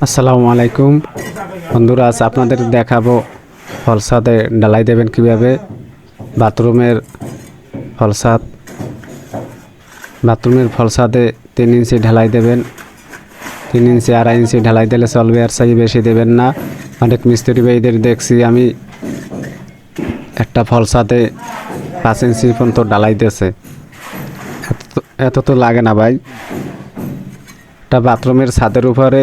আসসালামু আলাইকুম বন্ধুরা, আজ আপনাদের দেখাবো ফলসাদে ঢালাই দেবেন কিভাবে। বাথরুমের ফলসাদে 3 ইঞ্চি ঢালাই দেবেন। 3 ইঞ্চি 2.5 ইঞ্চি ঢালাই দিলে চলবে, আর চাই বেশি দেবেন না। অনেক মিস্ত্রি ভাইদের দেখছি আমি একটা ফলসাদে 5 ইঞ্চি পর্যন্ত ঢালাই দিয়েছে। এত তো লাগে না ভাই। একটা বাথরুমের ছাদের উপরে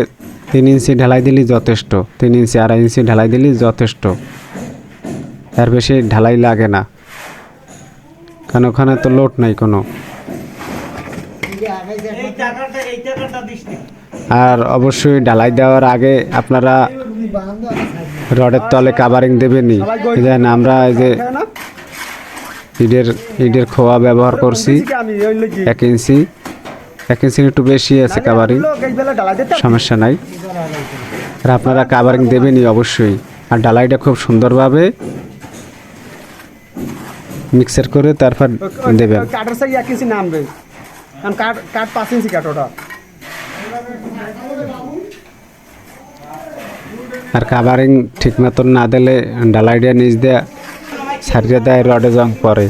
3 ইঞ্চি ঢালাই দিলেই যথেষ্ট। 3 ইঞ্চি 2.5 ইঞ্চি ঢালাই দিলেই যথেষ্ট, এর বেশি ঢালাই লাগে না, কারণ ওখানে তো লোড নাই কোনো। আর অবশ্যই ঢালাই দেওয়ার আগে আপনারা রডের তলে কাভারিং দেবেনই। যেন আমরা এই যে ইটের খোয়া ব্যবহার করছি 1 ইঞ্চি একটু বেশি আছে কাভারিং, সমস্যা নাই। আর আপনারা কাভারিং দেবেনই অবশ্যই। আর ঢালাইটা খুব সুন্দরভাবে মিক্সার করে তারপর দেবেন। কাঠের সাইজ 1 ইঞ্চি নামবে, কারণ কাঠ 5 ইঞ্চি কাঠ ওটা। আর কাভারিং ঠিক মতন না দিলে ঢালাইটা নিচ দিয়ে ছাড়িয়ে দেয়, রডে জং পড়ে।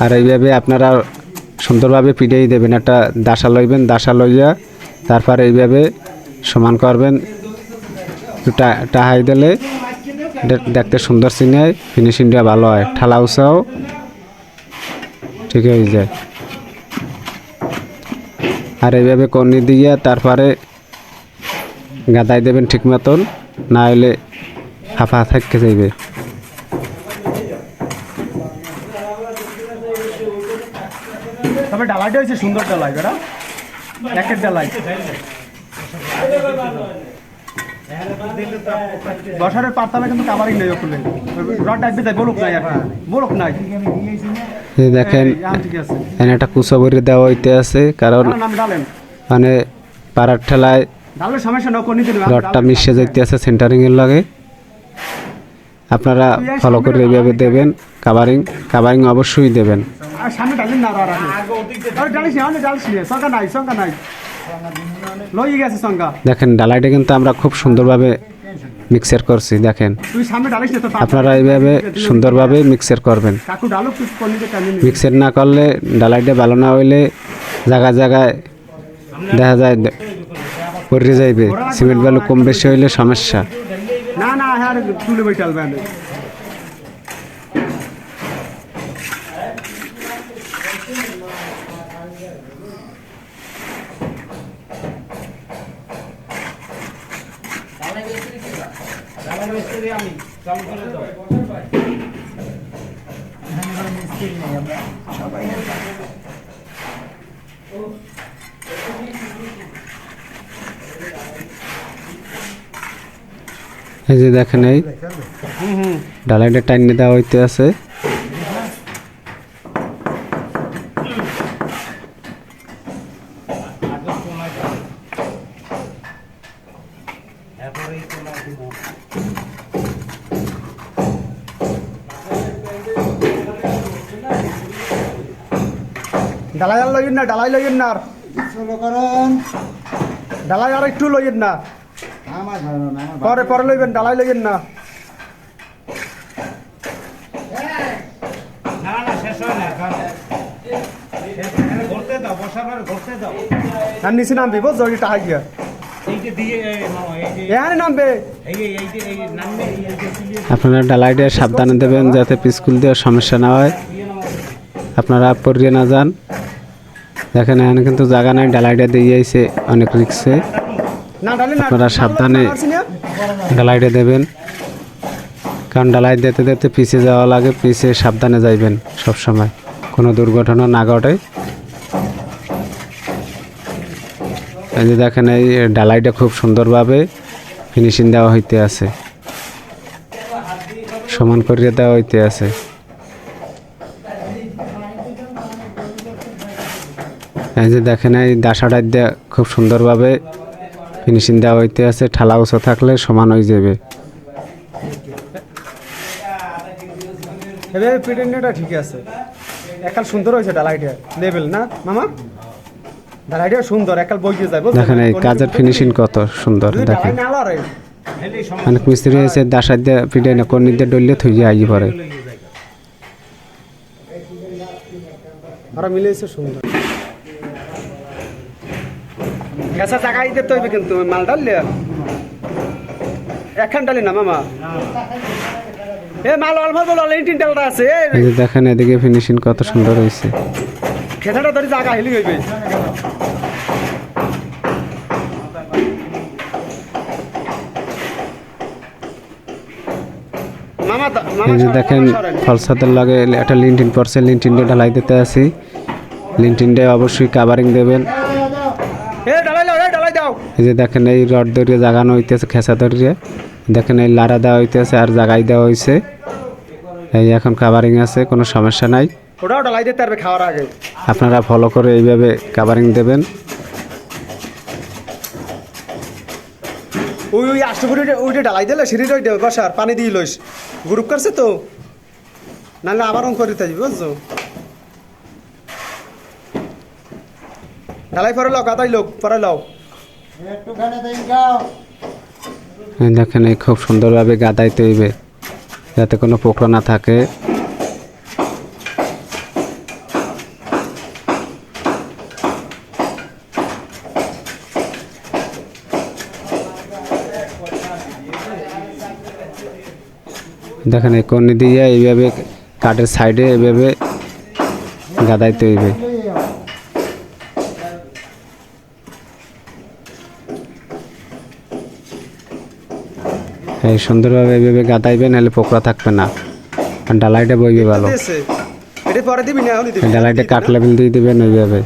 আর এইভাবে আপনারা সুন্দরভাবে পিটিয়ে দেবেন। একটা দাসা লইবেন, দাসা লইয়া তারপর এইভাবে সমান করবেন। টাহাই দিলে দেখতে সুন্দর চিনে, ফিনিশিংটা ভালো হয়, ঠালা উঁচাও ঠিক হয়ে যায়। আর এইভাবে কর্নি দিয়ে তারপরে গাদাই দেবেন ঠিক মতন, না হলে হাফা থাকতে যাইবে। তবে ডালাইটা হয়েছে সুন্দর ডালাই, বেটা একের ডালাই। বসারের পারতামে কিন্তু কাভারিং নেই, ওখানে রড ডাকবে তাই বলুক নাই, এখন বলুক নাই। দেখেন ঠিক আছে, এখানে একটা কুচো ভরে দেওয়া হইতে আছে, কারণ মানে পাড়ার ঠেলায় ডালের সমস্যা না, কোনি দিন রডটা মিশে যাইতে আছে সেন্টারিং এর লাগে। আপনারা ফলো করে এইভাবে দেবেন। কাভারিং অবশ্যই দেবেন। আর সামনে ডালিন না, আর ডালিস না, ডালিস না, সংখ্যা নাই লই গেছে সংখ্যা। দেখেন ঢালাইটা কিন্তু আমরা খুব সুন্দরভাবে মিক্সার করছি। দেখেন তুই সামনে ডালিস না, তো আপনারা এইভাবে সুন্দরভাবে মিক্সার করবেন। কাকু ডালুক তুই কোনি দে কানি। মিক্সার না করলে ঢালাইটা ভালো না হইলে জায়গায় দেখা যায় পড়ে যাইবে। সিমেন্ট বালু কম বেশি হইলে সমস্যা। না হ্যাঁ তুলে বইটাল ব্যান্ড। এই যে দেখেন এই ঢালাইটা টাইনে দেওয়া হইতে আছে। ডালাই আর লইন না, ডালাই আর একটু লইন না, পরে লইবেন, ডালাই লইন না। আর নিচে নামবি বুঝ, জড়িটা হাই গিয়া এখানে নামবে। আপনারা ঢালাইটা সাবধানে দেবেন, যাতে পিস্কুল দেওয়ার সমস্যা না হয়, আপনারা পড়িয়ে না যান। দেখেন এখানে কিন্তু জায়গা নাই, ঢালাইটা দিয়ে আইছে অনেক রিক্সে। আপনারা সাবধানে ঢালাইটা দেবেন, কারণ ঢালাই দিতে পিছে যাওয়া লাগে। পিছে সাবধানে যাইবেন সবসময়, কোনো দুর্ঘটনা না ঘটে। এই যে দেখেন এই ঢালাইটা খুব সুন্দরভাবে ফিনিশিং দেওয়া হইতে আছে, সমান করিয়ে দেওয়া হইতে আছে। এই যে দেখেন এই দাসাটা দিয়ে খুব সুন্দরভাবে ফিনিশিং দেওয়া হইতে আছে। ঠালা উঁচু থাকলে সমান হয়ে যাবে। এবারে পিটিংটা ঠিক আছে, একাল সুন্দর হয়েছে ডালাইটা লেভেল না মামা। ঢালাইটা সুন্দর একাল বইয়ে যায় বুঝছেন? দেখেন এই কাজের ফিনিশিং কত সুন্দর দুই দেখেন। ঢালাই না লড়ে। অনেক মিস্ত্রি এসে দাসার দিয়ে পিটে না কর্নি দিয়ে ডললে থুই আই পরে। আর মিলেছে সুন্দর। গ্যাসা জায়গা দিতে তো হইবে কিন্তু মাল ডাললে একখান ডালি না মামা এ মাল অল্প বলো তিন ডালটা আছে এই যে দেখেন এদিকে ফিনিশিং কত সুন্দর হয়েছে। খেতাটা ধরে জায়গা হেলি হইবে মামা এই যে দেখেন ফলসাতের লাগে একটা লিনটিন পড়ছে, লিনটিনটা ঢালাই দিতে আসি। লিনটিনটা অবশ্যই কাভারিং দেবেন। এ ডালাই দাও, এ ডালাই দাও। এই যে দেখেন এই রড ধরিয়ে জাগানো হইতেছে, খেসা ধরিয়ে দেখেন এই লাড়া দেওয়া হইতেছে আর জাগাই দেওয়া হয়েছে। এই এখন কাভারিং আছে, কোনো সমস্যা নাই। ওটাও ডালাই দিতে পারবে খাওয়ার আগে। আপনারা ফলো করে এইভাবে কাভারিং দেবেন। ওই ওই আষ্টপুরি ওইটা ডালাই দিলে সিঁড়িটা ওইটা বসার পানি দিয়ে লইস গ্রুপ করছে তো নাহলে আবার অঙ্ক দিতে যাবি বুঝছো ডালাই পরে লাও গাদাই লোক পরে লাও এই দেখেন এই খুব সুন্দরভাবে গাদাইতে হইবে যাতে কোনো পোকরা না থাকে। দেখেন এই কর্নি দিয়ে এইভাবে কাঠের সাইডে এইভাবে গাদাইতে হইবে। এই সুন্দরভাবে এইভাবে গাদাইবে, নাহলে পোকরা থাকবে না আর ডালাইটা বইবে ভালো। এটা পরে দিবি না হলি দিবি ডালাইটা কাঠ লেভেল দিয়ে দিবেন ওইভাবে।